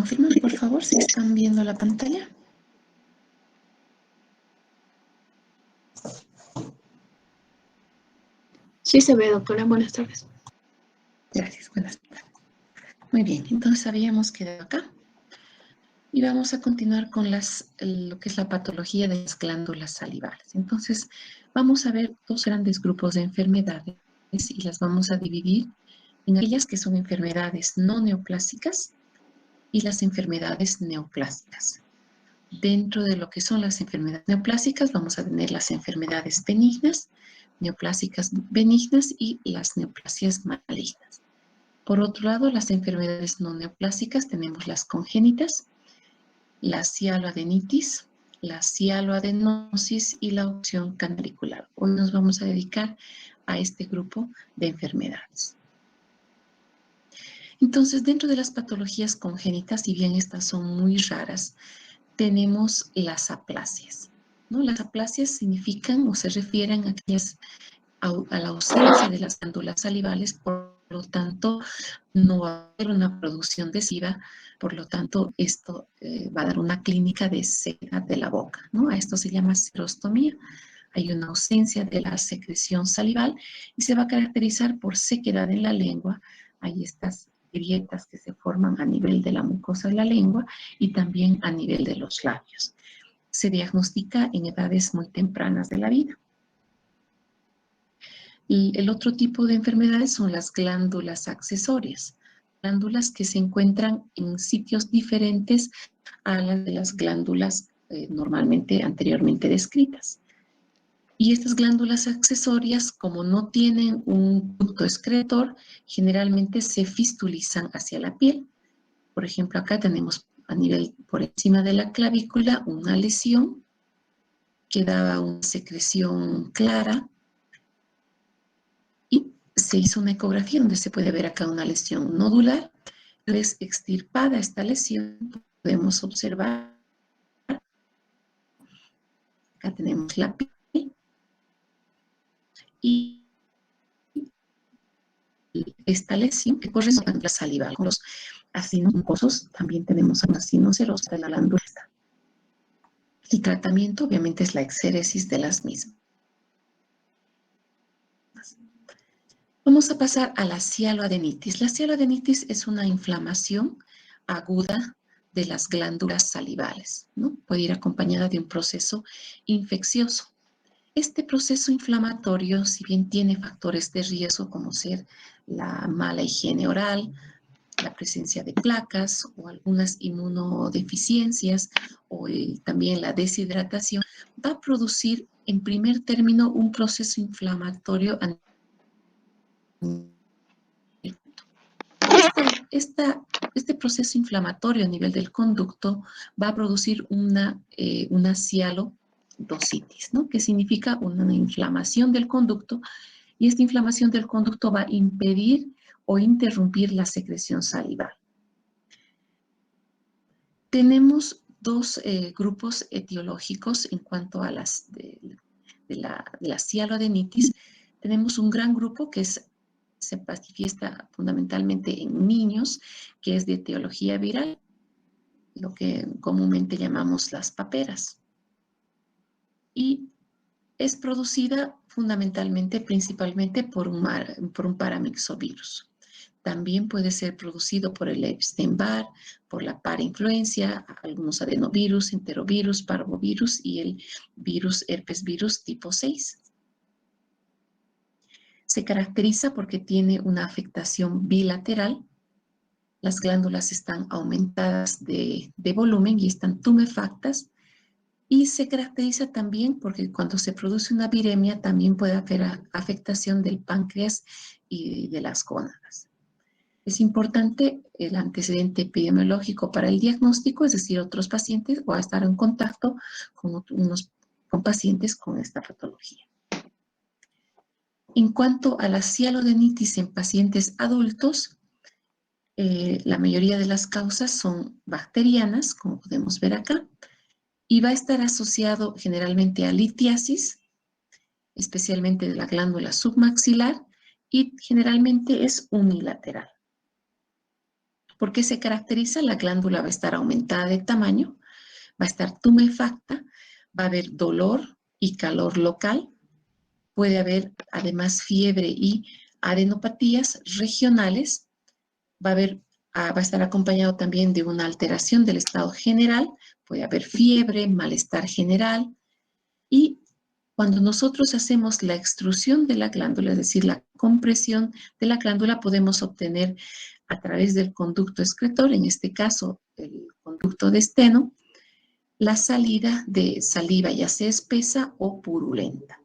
confirman, por favor, si están viendo la pantalla? Sí se ve, doctora. Buenas tardes. Gracias, buenas tardes. Muy bien, entonces habíamos quedado acá. Y vamos a continuar con lo que es la patología de las glándulas salivales. Entonces, vamos a ver dos grandes grupos de enfermedades y las vamos a dividir en aquellas que son enfermedades no neoplásicas y las enfermedades neoplásicas. Dentro de lo que son las enfermedades neoplásicas, vamos a tener las enfermedades benignas, neoplásicas benignas y las neoplasias malignas. Por otro lado, las enfermedades no neoplásicas tenemos las congénitas, la cialoadenitis, la cialoadenosis y la opción canalicular. Hoy nos vamos a dedicar a este grupo de enfermedades. Entonces, dentro de las patologías congénitas, si bien estas son muy raras, tenemos las aplasias, ¿no? Las aplasias significan o se refieren a la ausencia de las glándulas salivales, por lo tanto, no va a haber una producción de saliva, por lo tanto, esto va a dar una clínica de sequedad de la boca, ¿no? A esto se llama serostomía. Hay una ausencia de la secreción salival y se va a caracterizar por sequedad en la lengua. Hay estas grietas que se forman a nivel de la mucosa de la lengua y también a nivel de los labios. Se diagnostica en edades muy tempranas de la vida. Y el otro tipo de enfermedades son las glándulas accesorias, glándulas que se encuentran en sitios diferentes a las de las glándulas normalmente anteriormente descritas. Y estas glándulas accesorias, como no tienen un ducto excretor, generalmente se fistulizan hacia la piel. Por ejemplo, acá tenemos a nivel por encima de la clavícula una lesión que daba una secreción clara y se hizo una ecografía donde se puede ver acá una lesión nodular. Una vez extirpada esta lesión, podemos observar, acá tenemos la piel y esta lesión que corresponde a la saliva. Con los acinos mucosos también tenemos una sinocerosa de la glándula. El tratamiento obviamente es la exéresis de las mismas. Vamos a pasar a la cialoadenitis. La cialoadenitis es una inflamación aguda de las glándulas salivales, ¿no? Puede ir acompañada de un proceso infeccioso. Este proceso inflamatorio, si bien tiene factores de riesgo como ser la mala higiene oral, la presencia de placas o algunas inmunodeficiencias o también la deshidratación, va a producir en primer término un proceso inflamatorio. Este proceso inflamatorio a nivel del conducto va a producir una cialodositis, ¿no? Que significa una inflamación del conducto, y esta inflamación del conducto va a impedir o interrumpir la secreción salival. Tenemos dos grupos etiológicos en cuanto a la cialoadenitis. Tenemos un gran grupo que se manifiesta fundamentalmente en niños, que es de etiología viral, lo que comúnmente llamamos las paperas. Y es producida fundamentalmente, principalmente por un paramyxovirus. También puede ser producido por el Epstein-Barr, por la parainfluencia, algunos adenovirus, enterovirus, parvovirus y el virus herpes virus tipo 6. Se caracteriza porque tiene una afectación bilateral. Las glándulas están aumentadas de volumen y están tumefactas. Y se caracteriza también porque cuando se produce una viremia también puede haber afectación del páncreas y de las gónadas. Es importante el antecedente epidemiológico para el diagnóstico, es decir, otros pacientes o estar en contacto con pacientes con esta patología. En cuanto a la cialodenitis en pacientes adultos, la mayoría de las causas son bacterianas, como podemos ver acá, y va a estar asociado generalmente a litiasis, especialmente de la glándula submaxilar, y generalmente es unilateral. ¿Por qué se caracteriza? La glándula va a estar aumentada de tamaño, va a estar tumefacta, va a haber dolor y calor local, puede haber además fiebre y adenopatías regionales, va a estar acompañado también de una alteración del estado general, puede haber fiebre, malestar general, y cuando nosotros hacemos la extrusión de la glándula, es decir, la compresión de la glándula, podemos obtener a través del conducto excretor, en este caso el conducto de Steno, la salida de saliva, ya sea espesa o purulenta.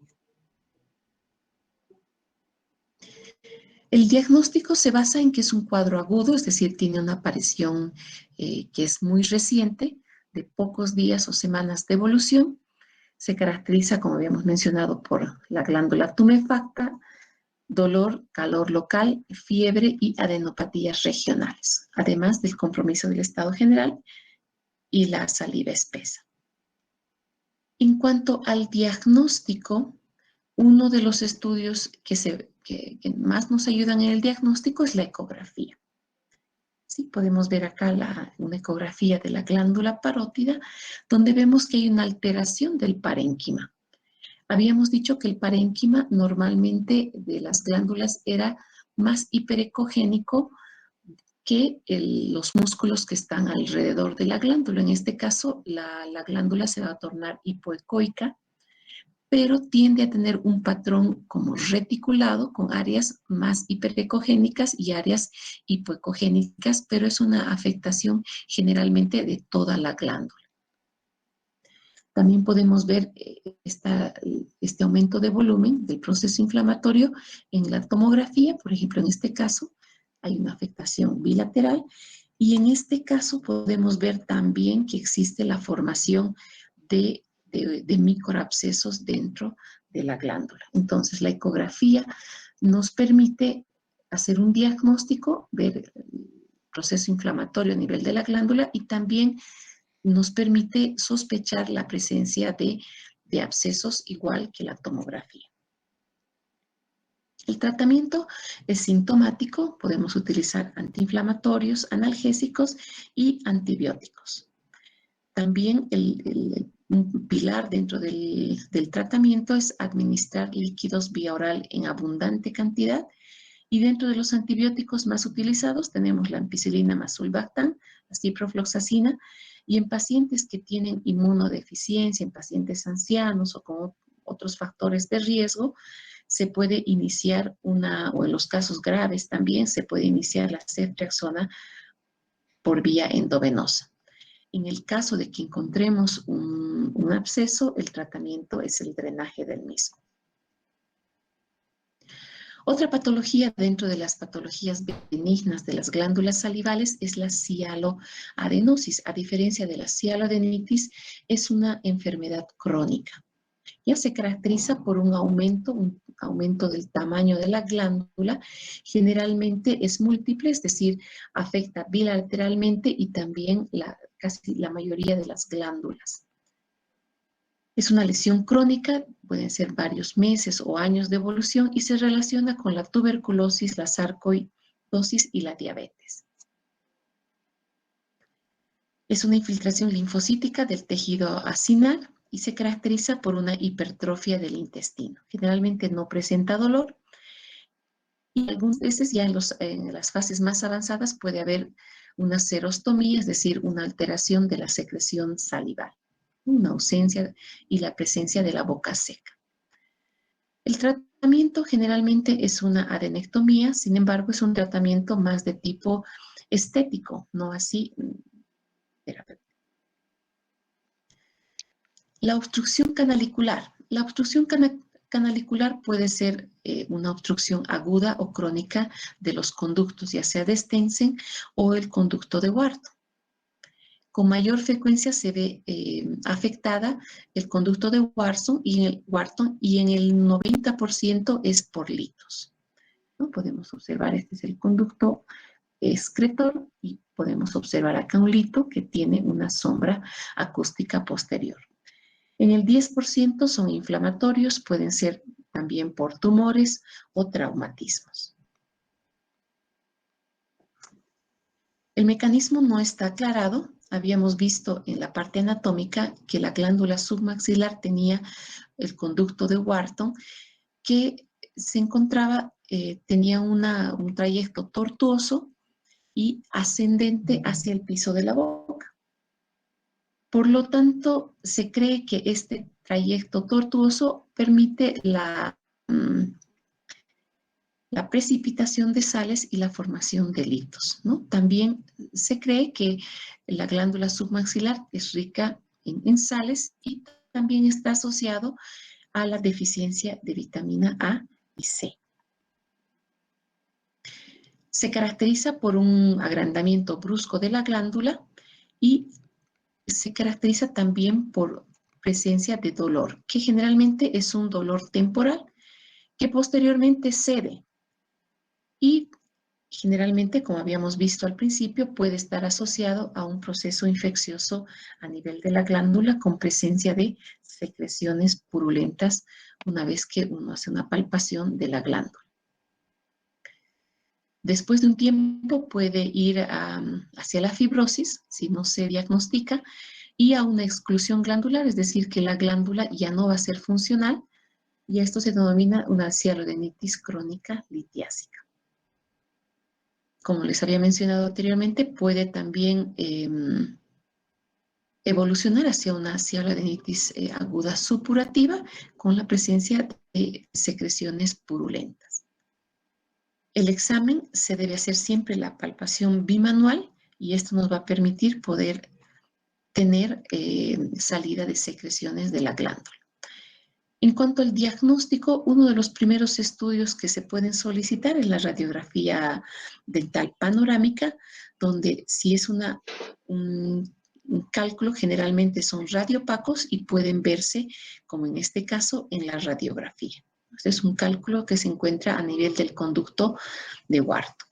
El diagnóstico se basa en que es un cuadro agudo, es decir, tiene una aparición que es muy reciente, de pocos días o semanas de evolución. Se caracteriza, como habíamos mencionado, por la glándula tumefacta, dolor, calor local, fiebre y adenopatías regionales, además del compromiso del estado general y la saliva espesa. En cuanto al diagnóstico, uno de los estudios que más nos ayudan en el diagnóstico es la ecografía. Sí, podemos ver acá una ecografía de la glándula parótida, donde vemos que hay una alteración del parénquima. Habíamos dicho que el parénquima normalmente de las glándulas era más hiperecogénico que los músculos que están alrededor de la glándula. En este caso, la glándula se va a tornar hipoecoica, pero tiende a tener un patrón como reticulado con áreas más hiperecogénicas y áreas hipoecogénicas, pero es una afectación generalmente de toda la glándula. También podemos ver este aumento de volumen del proceso inflamatorio en la tomografía. Por ejemplo, en este caso hay una afectación bilateral y en este caso podemos ver también que existe la formación de microabscesos dentro de la glándula. Entonces, la ecografía nos permite hacer un diagnóstico, ver el proceso inflamatorio a nivel de la glándula y también nos permite sospechar la presencia de abscesos igual que la tomografía. El tratamiento es sintomático, podemos utilizar antiinflamatorios, analgésicos y antibióticos. También un pilar dentro del tratamiento es administrar líquidos vía oral en abundante cantidad y dentro de los antibióticos más utilizados tenemos la ampicilina más sulbactam, la ciprofloxacina, y en pacientes que tienen inmunodeficiencia, en pacientes ancianos o con otros factores de riesgo, se puede iniciar o en los casos graves también, se puede iniciar la ceftriaxona por vía endovenosa. En el caso de que encontremos un absceso, el tratamiento es el drenaje del mismo. Otra patología dentro de las patologías benignas de las glándulas salivales es la cialoadenosis. A diferencia de la cialoadenitis, es una enfermedad crónica. Ya se caracteriza por un aumento del tamaño de la glándula. Generalmente es múltiple, es decir, afecta bilateralmente y también casi la mayoría de las glándulas. Es una lesión crónica, pueden ser varios meses o años de evolución y se relaciona con la tuberculosis, la sarcoidosis y la diabetes. Es una infiltración linfocítica del tejido acinal y se caracteriza por una hipertrofia del intestino. Generalmente no presenta dolor y algunas veces ya en las fases más avanzadas puede haber una serostomía, es decir, una alteración de la secreción salival, una ausencia y la presencia de la boca seca. El tratamiento generalmente es una adenectomía, sin embargo es un tratamiento más de tipo estético, no así terapéutico. La obstrucción canalicular. La obstrucción canalicular puede ser una obstrucción aguda o crónica de los conductos, ya sea de Stensen o el conducto de Wharton. Con mayor frecuencia se ve afectada el conducto de Wharton y en el 90% es por litos. ¿No? Podemos observar, este es el conducto excretor y podemos observar acá un lito que tiene una sombra acústica posterior. En el 10% son inflamatorios, pueden ser también por tumores o traumatismos. El mecanismo no está aclarado. Habíamos visto en la parte anatómica que la glándula submaxilar tenía el conducto de Wharton, que se encontraba, tenía un trayecto tortuoso y ascendente hacia el piso de la boca. Por lo tanto, se cree que este trayecto tortuoso permite la precipitación de sales y la formación de litos, ¿no? También se cree que la glándula submaxilar es rica en sales y también está asociado a la deficiencia de vitamina A y C. Se caracteriza por un agrandamiento brusco de la glándula y se caracteriza también por presencia de dolor, que generalmente es un dolor temporal que posteriormente cede y generalmente, como habíamos visto al principio, puede estar asociado a un proceso infeccioso a nivel de la glándula con presencia de secreciones purulentas una vez que uno hace una palpación de la glándula. Después de un tiempo puede ir hacia la fibrosis, si no se diagnostica, y a una exclusión glandular, es decir, que la glándula ya no va a ser funcional, y esto se denomina una cialodenitis crónica litiásica. Como les había mencionado anteriormente, puede también evolucionar hacia una cialodenitis aguda supurativa con la presencia de secreciones purulentas. El examen se debe hacer siempre la palpación bimanual y esto nos va a permitir poder tener salida de secreciones de la glándula. En cuanto al diagnóstico, uno de los primeros estudios que se pueden solicitar es la radiografía dental panorámica, donde si es un cálculo, generalmente son radiopacos y pueden verse, como en este caso, en la radiografía. Este es un cálculo que se encuentra a nivel del conducto de Wharton.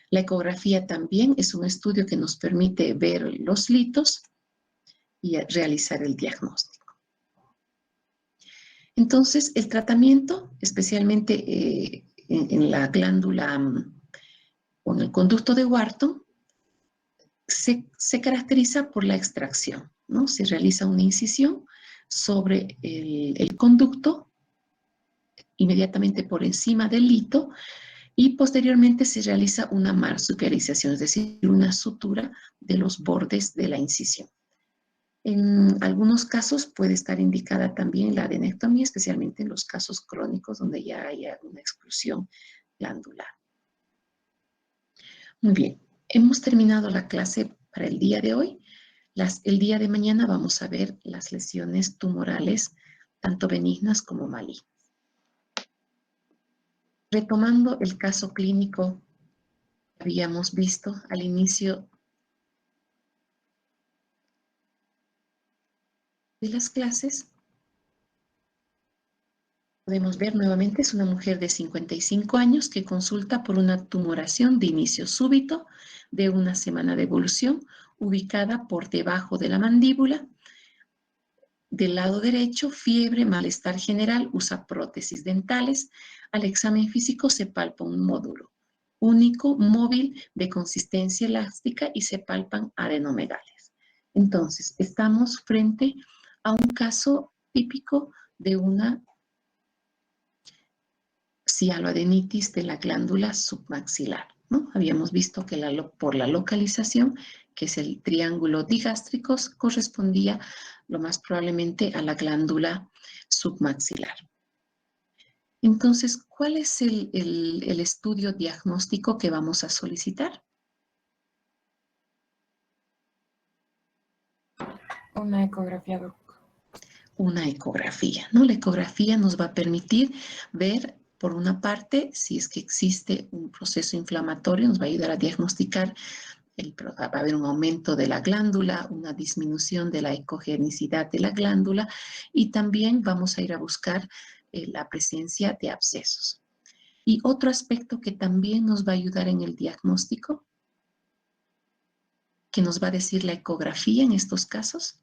La ecografía también es un estudio que nos permite ver los litos y realizar el diagnóstico. Entonces, el tratamiento, especialmente en la glándula o en el conducto de Wharton, se caracteriza por la extracción, ¿no? Se realiza una incisión sobre el conducto, inmediatamente por encima del lito, y posteriormente se realiza una marsupialización, es decir, una sutura de los bordes de la incisión. En algunos casos puede estar indicada también la adenectomía, especialmente en los casos crónicos donde ya haya una exclusión glandular. Muy bien, hemos terminado la clase para el día de hoy. El día de mañana vamos a ver las lesiones tumorales, tanto benignas como malignas. Retomando el caso clínico que habíamos visto al inicio de las clases, podemos ver nuevamente, es una mujer de 55 años que consulta por una tumoración de inicio súbito de una semana de evolución, ubicada por debajo de la mandíbula. Del lado derecho, fiebre, malestar general, usa prótesis dentales. Al examen físico se palpa un módulo único, móvil, de consistencia elástica y se palpan adenomedales. Entonces, estamos frente a un caso típico de una cialoadenitis de la glándula submaxilar, ¿no? Habíamos visto que por la localización, que es el triángulo digástrico, correspondía lo más probablemente a la glándula submaxilar. Entonces, ¿cuál es el estudio diagnóstico que vamos a solicitar? Una ecografía, doc. Una ecografía, ¿no? La ecografía nos va a permitir ver, por una parte, si es que existe un proceso inflamatorio, nos va a ayudar a diagnosticar, va a haber un aumento de la glándula, una disminución de la ecogenicidad de la glándula y también vamos a ir a buscar la presencia de abscesos. Y otro aspecto que también nos va a ayudar en el diagnóstico, que nos va a decir la ecografía en estos casos.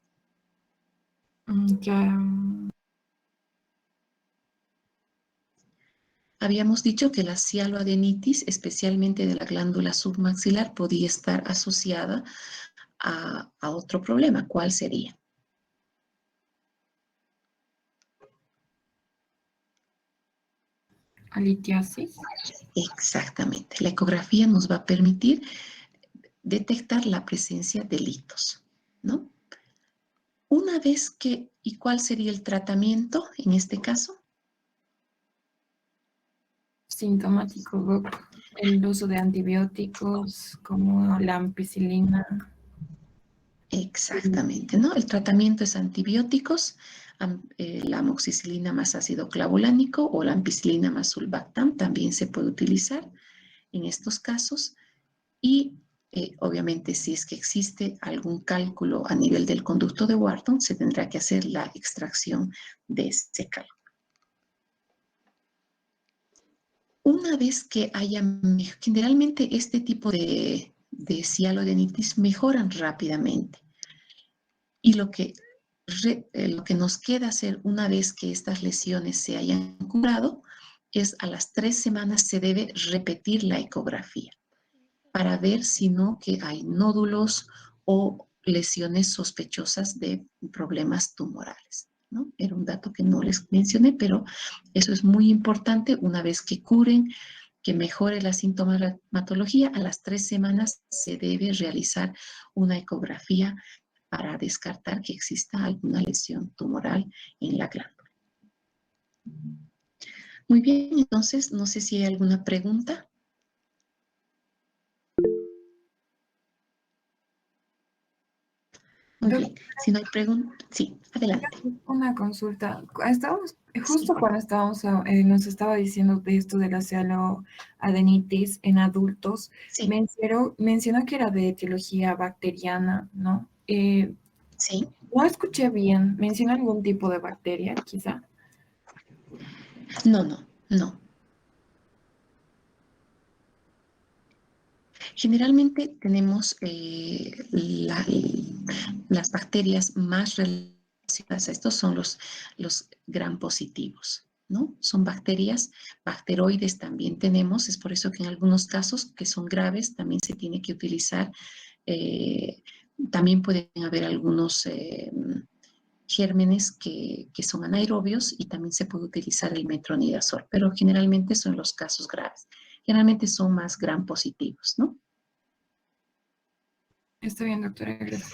habíamos dicho que la cialoadenitis, especialmente de la glándula submaxilar, podía estar asociada a otro problema. ¿Cuál sería? A litiasis. Exactamente. La ecografía nos va a permitir detectar la presencia de litos, ¿no? Una vez que, ¿y cuál sería el tratamiento en este caso? Sintomático, doc. El uso de antibióticos como la ampicilina. Exactamente, ¿no? El tratamiento es antibióticos, la amoxicilina más ácido clavulánico o la ampicilina más sulbactam también se puede utilizar en estos casos. Y obviamente si es que existe algún cálculo a nivel del conducto de Wharton, se tendrá que hacer la extracción de ese cálculo. Una vez que haya, generalmente este tipo de cialoadenitis mejoran rápidamente. Y lo que nos queda hacer una vez que estas lesiones se hayan curado es a las 3 semanas se debe repetir la ecografía para ver si no que hay nódulos o lesiones sospechosas de problemas tumorales, ¿no? Era un dato que no les mencioné, pero eso es muy importante. Una vez que curen, que mejore la sintomatología, a las 3 semanas se debe realizar una ecografía para descartar que exista alguna lesión tumoral en la glándula. Muy bien, entonces, no sé si hay alguna pregunta. Muy bien, si no hay preguntas, sí, adelante. Una consulta. Justo cuando nos estaba diciendo de esto de la cialoadenitis en adultos, Sí, mencionó que era de etiología bacteriana, ¿no? sí. No escuché bien. ¿Menciona algún tipo de bacteria, quizá? No. Generalmente tenemos las bacterias más relacionadas a estos son los gram positivos, ¿no? Son bacterias, bacteroides también tenemos, es por eso que en algunos casos que son graves también se tiene que utilizar, también pueden haber algunos gérmenes que son anaerobios y también se puede utilizar el metronidazol, pero generalmente son los casos graves. Generalmente son más gram positivos, ¿no? Está bien, doctora, gracias.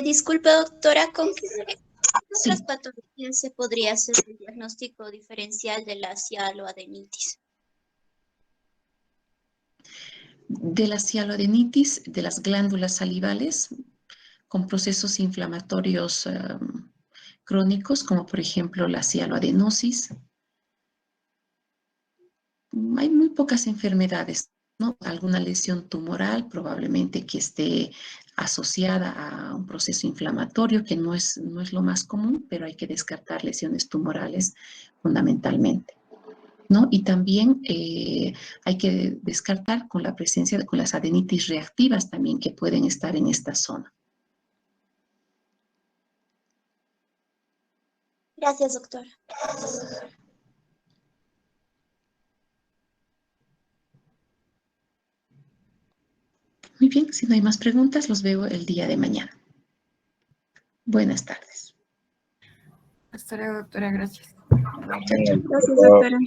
Disculpe, doctora, ¿con qué Sí. otras patologías se podría hacer el diagnóstico diferencial de la cialoadenitis? De la cialoadenitis, de las glándulas salivales, con procesos inflamatorios crónicos, como por ejemplo la cialoadenosis. Hay muy pocas enfermedades, ¿no? Alguna lesión tumoral, probablemente que esté asociada a un proceso inflamatorio, que no es lo más común, pero hay que descartar lesiones tumorales fundamentalmente, ¿no? Y también hay que descartar con la presencia con las adenitis reactivas también que pueden estar en esta zona. Gracias, doctora. Muy bien, si no hay más preguntas, los veo el día de mañana. Buenas tardes. Hasta luego, doctora, gracias. Gracias, doctora.